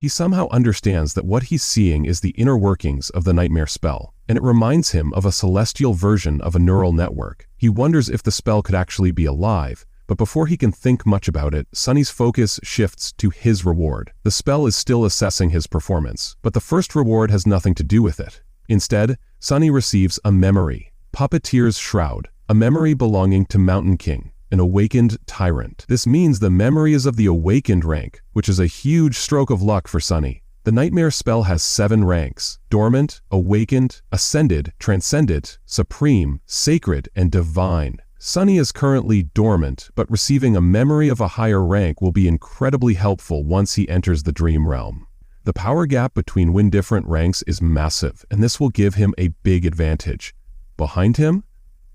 He somehow understands that what he's seeing is the inner workings of the nightmare spell, and it reminds him of a celestial version of a neural network. He wonders if the spell could actually be alive, but before he can think much about it, Sunny's focus shifts to his reward. The spell is still assessing his performance, but the first reward has nothing to do with it. Instead, Sunny receives a memory, Puppeteer's Shroud, a memory belonging to Mountain King, an awakened tyrant. This means the memory is of the awakened rank, which is a huge stroke of luck for Sunny. The nightmare spell has 7 ranks: dormant, awakened, ascended, transcendent, supreme, sacred, and divine. Sunny is currently dormant, but receiving a memory of a higher rank will be incredibly helpful once he enters the dream realm. The power gap between when different ranks is massive, and this will give him a big advantage. Behind him,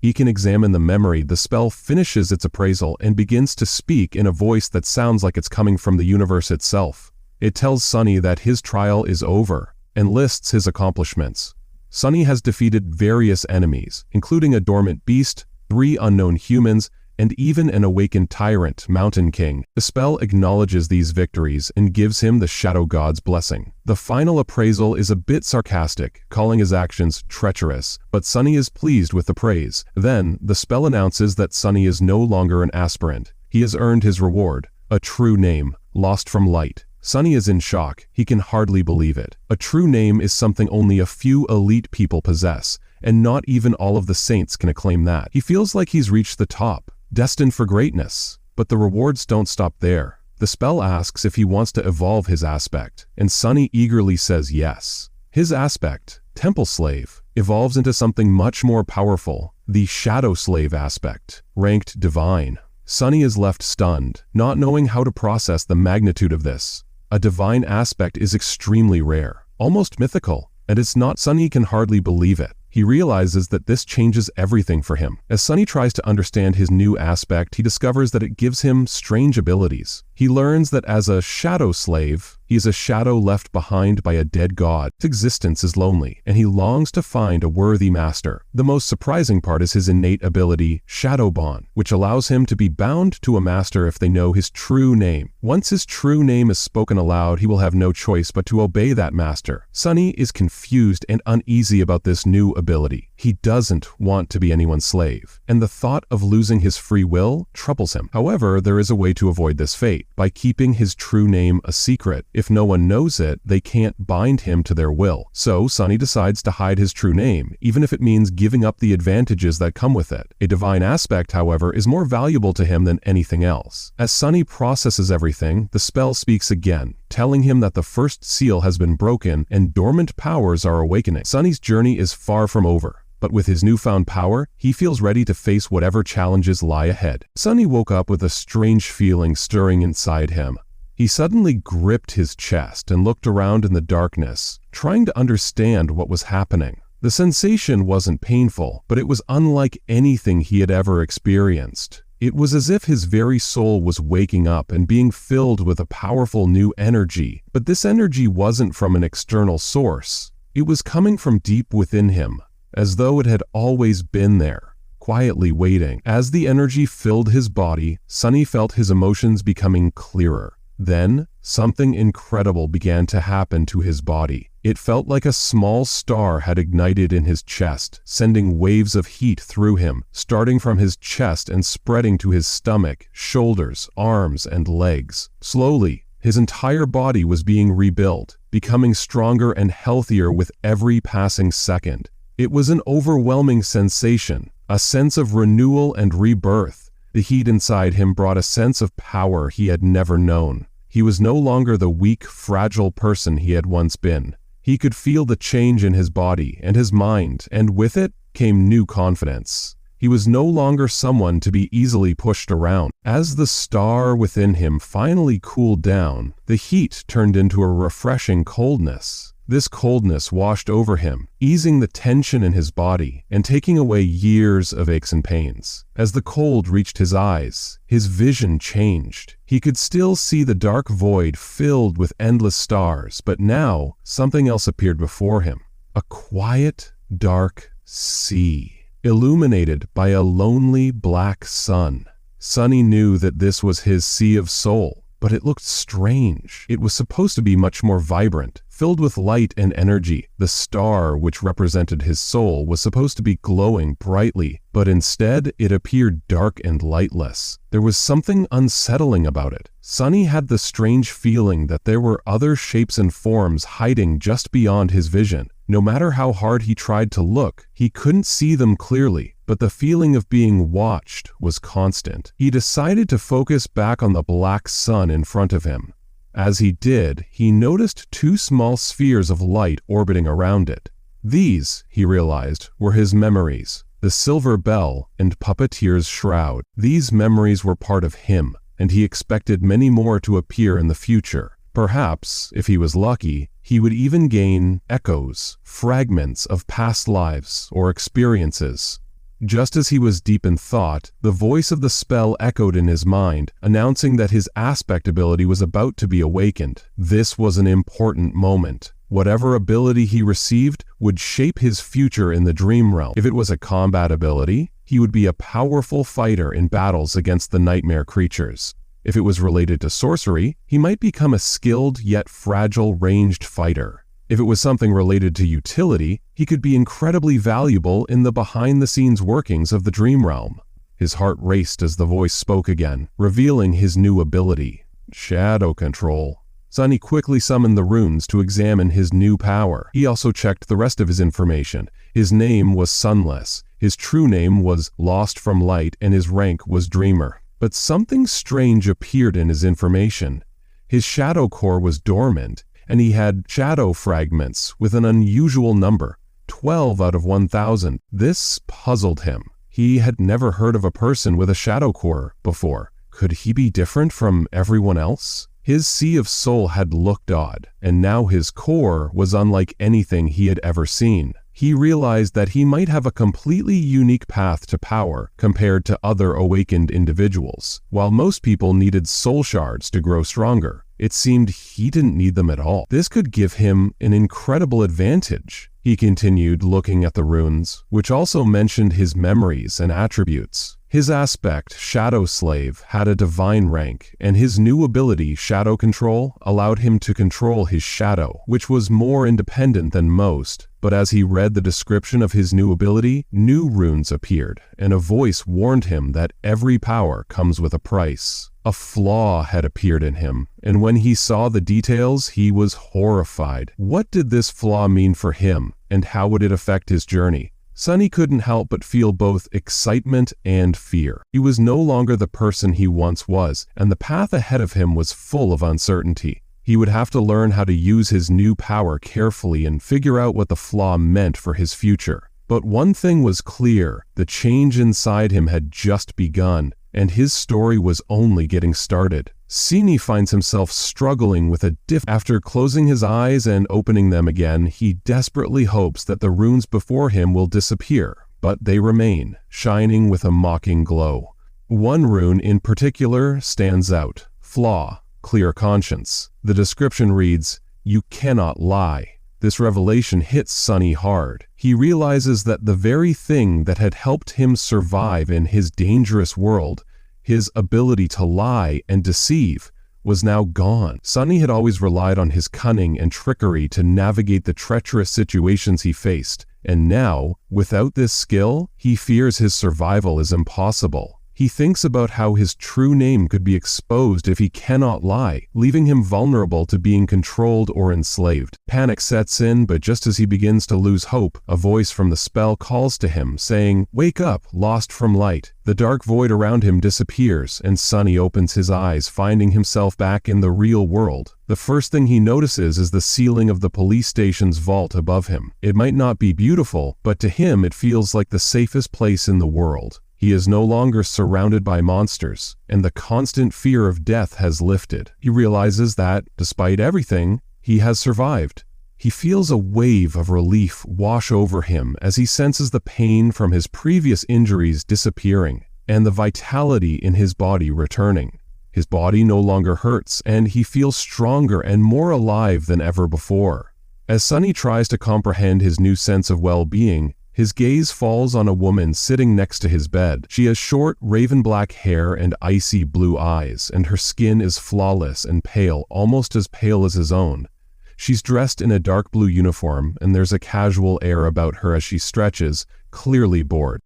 he can examine the memory. The spell finishes its appraisal and begins to speak in a voice that sounds like it's coming from the universe itself. It tells Sunny that his trial is over, and lists his accomplishments. Sunny has defeated various enemies, including a dormant beast, 3 unknown humans, and even an awakened tyrant, Mountain King. The spell acknowledges these victories and gives him the Shadow God's blessing. The final appraisal is a bit sarcastic, calling his actions treacherous, but Sunny is pleased with the praise. Then, the spell announces that Sunny is no longer an aspirant. He has earned his reward, a true name, lost from light. Sunny is in shock. He can hardly believe it. A true name is something only a few elite people possess, and not even all of the saints can acclaim that. He feels like he's reached the top, destined for greatness. But the rewards don't stop there. The spell asks if he wants to evolve his aspect, and Sunny eagerly says yes. His aspect, Temple Slave, evolves into something much more powerful, the Shadow Slave aspect, ranked Divine. Sunny is left stunned, not knowing how to process the magnitude of this. A divine aspect is extremely rare, almost mythical, and it's not. Sunny can hardly believe it. He realizes that this changes everything for him. As Sunny tries to understand his new aspect, he discovers that it gives him strange abilities. He learns that as a shadow slave, he is a shadow left behind by a dead god. His existence is lonely, and he longs to find a worthy master. The most surprising part is his innate ability, Shadow Bond, which allows him to be bound to a master if they know his true name. Once his true name is spoken aloud, he will have no choice but to obey that master. Sunny is confused and uneasy about this new ability. He doesn't want to be anyone's slave, and the thought of losing his free will troubles him. However, there is a way to avoid this fate, by keeping his true name a secret. If no one knows it, they can't bind him to their will. So Sunny decides to hide his true name, even if it means giving up the advantages that come with it. A divine aspect, however, is more valuable to him than anything else. As Sunny processes everything, the spell speaks again, telling him that the first seal has been broken and dormant powers are awakening. Sunny's journey is far from over, but with his newfound power, he feels ready to face whatever challenges lie ahead. Sunny woke up with a strange feeling stirring inside him. He suddenly gripped his chest and looked around in the darkness, trying to understand what was happening. The sensation wasn't painful, but it was unlike anything he had ever experienced. It was as if his very soul was waking up and being filled with a powerful new energy. But this energy wasn't from an external source. It was coming from deep within him, as though it had always been there, quietly waiting. As the energy filled his body, Sunny felt his emotions becoming clearer. Then, something incredible began to happen to his body. It felt like a small star had ignited in his chest, sending waves of heat through him, starting from his chest and spreading to his stomach, shoulders, arms, and legs. Slowly, his entire body was being rebuilt, becoming stronger and healthier with every passing second. It was an overwhelming sensation, a sense of renewal and rebirth. The heat inside him brought a sense of power he had never known. He was no longer the weak, fragile person he had once been. He could feel the change in his body and his mind, and with it came new confidence. He was no longer someone to be easily pushed around. As the star within him finally cooled down, the heat turned into a refreshing coldness. This coldness washed over him, easing the tension in his body and taking away years of aches and pains. As the cold reached his eyes, his vision changed. He could still see the dark void filled with endless stars, but now something else appeared before him. A quiet, dark sea, illuminated by a lonely black sun. Sunny knew that this was his sea of soul, but it looked strange. It was supposed to be much more vibrant, filled with light and energy. The star, which represented his soul, was supposed to be glowing brightly, but instead it appeared dark and lightless. There was something unsettling about it. Sunny had the strange feeling that there were other shapes and forms hiding just beyond his vision. No matter how hard he tried to look, he couldn't see them clearly, but the feeling of being watched was constant. He decided to focus back on the black sun in front of him. As he did, he noticed two small spheres of light orbiting around it. These, he realized, were his memories, the silver bell and puppeteer's shroud. These memories were part of him, and he expected many more to appear in the future. Perhaps, if he was lucky, he would even gain echoes, fragments of past lives or experiences. Just as he was deep in thought, the voice of the spell echoed in his mind, announcing that his aspect ability was about to be awakened. This was an important moment. Whatever ability he received would shape his future in the dream realm. If it was a combat ability, he would be a powerful fighter in battles against the nightmare creatures. If it was related to sorcery, he might become a skilled yet fragile ranged fighter. If it was something related to utility, he could be incredibly valuable in the behind-the-scenes workings of the dream realm. His heart raced as the voice spoke again, revealing his new ability, shadow control. Sunny quickly summoned the runes to examine his new power. He also checked the rest of his information. His name was Sunless, his true name was Lost from Light, and his rank was Dreamer. But something strange appeared in his information. His shadow core was dormant, and he had shadow fragments with an unusual number, 12 out of 1,000. This puzzled him. He had never heard of a person with a shadow core before. Could he be different from everyone else? His sea of soul had looked odd, and now his core was unlike anything he had ever seen. He realized that he might have a completely unique path to power compared to other awakened individuals. While most people needed soul shards to grow stronger, it seemed he didn't need them at all. This could give him an incredible advantage. He continued looking at the runes, which also mentioned his memories and attributes. His aspect, Shadow Slave, had a divine rank, and his new ability, Shadow Control, allowed him to control his shadow, which was more independent than most. But as he read the description of his new ability, new runes appeared, and a voice warned him that every power comes with a price. A flaw had appeared in him, and when he saw the details, he was horrified. What did this flaw mean for him, and how would it affect his journey? Sunny couldn't help but feel both excitement and fear. He was no longer the person he once was, and the path ahead of him was full of uncertainty. He would have to learn how to use his new power carefully and figure out what the flaw meant for his future. But one thing was clear: the change inside him had just begun, and his story was only getting started. Sunny finds himself struggling with a After closing his eyes and opening them again, he desperately hopes that the runes before him will disappear, but they remain, shining with a mocking glow. One rune in particular stands out: Flaw, Clear Conscience. The description reads, "You cannot lie." This revelation hits Sunny hard. He realizes that the very thing that had helped him survive in his dangerous world, his ability to lie and deceive, was now gone. Sunny had always relied on his cunning and trickery to navigate the treacherous situations he faced, and now, without this skill, he fears his survival is impossible. He thinks about how his true name could be exposed if he cannot lie, leaving him vulnerable to being controlled or enslaved. Panic sets in, but just as he begins to lose hope, a voice from the spell calls to him, saying, "Wake up, lost from light." The dark void around him disappears, and Sunny opens his eyes, finding himself back in the real world. The first thing he notices is the ceiling of the police station's vault above him. It might not be beautiful, but to him it feels like the safest place in the world. He is no longer surrounded by monsters, and the constant fear of death has lifted. He realizes that, despite everything, he has survived. He feels a wave of relief wash over him as he senses the pain from his previous injuries disappearing, and the vitality in his body returning. His body no longer hurts, and he feels stronger and more alive than ever before. As Sunny tries to comprehend his new sense of well-being, His gaze falls on a woman sitting next to his bed. She has short, raven-black hair and icy blue eyes, and her skin is flawless and pale, almost as pale as his own. She's dressed in a dark blue uniform, and there's a casual air about her as she stretches, clearly bored.